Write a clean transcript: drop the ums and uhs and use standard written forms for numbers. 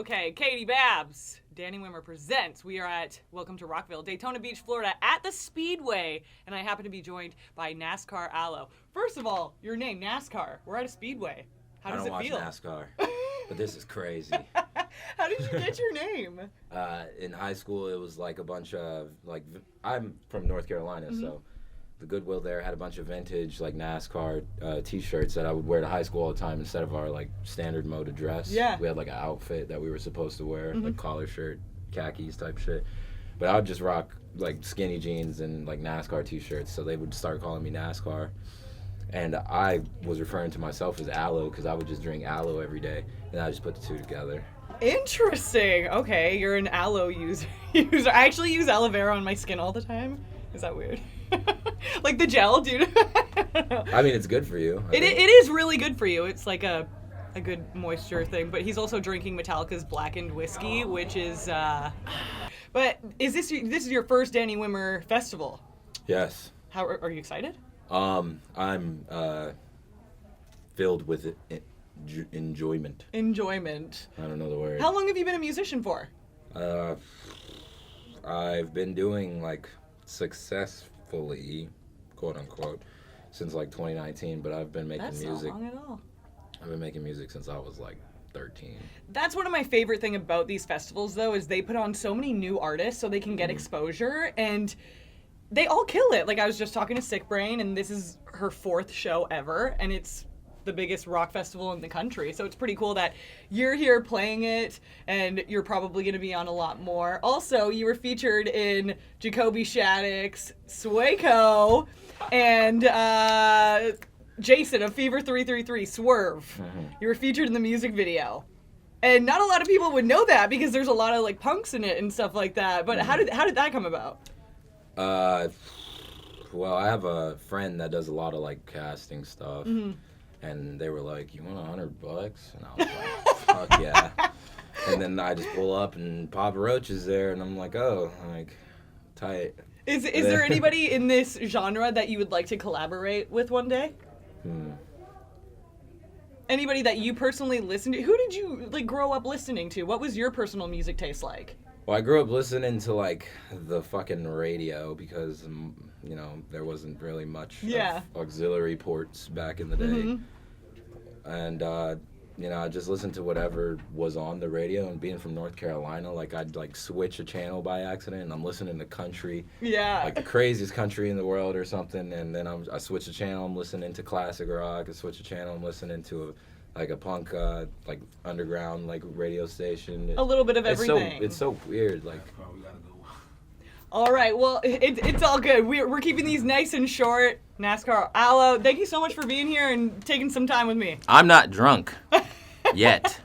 Okay, Katie Babs, Danny Wimmer presents. We are at, welcome to Rockville, Daytona Beach, Florida, at the Speedway, and I happen to be joined by Nascar Aloe. First of all, your name, NASCAR. We're at a Speedway. How does it feel? I don't watch NASCAR, but this is crazy. How did you get your name? In high school, it was like a bunch of, I'm from North Carolina, so the Goodwill there had a bunch of vintage, NASCAR t-shirts that I would wear to high school all the time instead of our, standard mode of dress. Yeah. We had, an outfit that we were supposed to wear, collar shirt, khakis type shit. But I would just rock, skinny jeans and, NASCAR t-shirts, so they would start calling me NASCAR. And I was referring to myself as Aloe because I would just drink aloe every day, and I just put the two together. Interesting. Okay, you're an aloe user. I actually use aloe vera on my skin all the time. Is that weird? Like the gel, dude. I mean, it's good for you. It is really good for you. It's like a good moisture thing. But he's also drinking Metallica's blackened whiskey, which is. But this is your first Danny Wimmer festival? Yes. How are you excited? I'm filled with enjoyment. Enjoyment. I don't know the word. How long have you been a musician for? I've been doing successfully, quote unquote, since 2019. But I've been making music. That's not long at all. I've been making music since I was 13. That's one of my favorite thing about these festivals, though, is they put on so many new artists so they can get exposure, and they all kill it. I was just talking to Sick Brain, and this is her 4th show ever, and it's the biggest rock festival in the country. So it's pretty cool that you're here playing it, and you're probably going to be on a lot more. Also, you were featured in Jacoby Shaddix's Swaco, and Jason of Fever 333, Swerve. You were featured in the music video. And not a lot of people would know that because there's a lot of punks in it and stuff like that. But how did that come about? Well, I have a friend that does a lot of casting stuff, and they were like, "You want $100?" And I was like, "Fuck yeah!" And then I just pull up, and Papa Roach is there, and I'm like, "Oh, tight." Is there anybody in this genre that you would like to collaborate with one day? Anybody that you personally listen to? Who did you grow up listening to? What was your personal music taste like? Well, I grew up listening to the fucking radio because there wasn't really much of auxiliary ports back in the day, and I just listened to whatever was on the radio. And being from North Carolina, I'd switch a channel by accident, and I'm listening to country, the craziest country in the world or something, and then I switch a channel, I'm listening to classic rock. I switch a channel, I'm listening to a punk, underground, radio station. A little bit of everything. It's so weird, All right, well, it's all good. We're keeping these nice and short. NASCAR Aloe, thank you so much for being here and taking some time with me. I'm not drunk. Yet.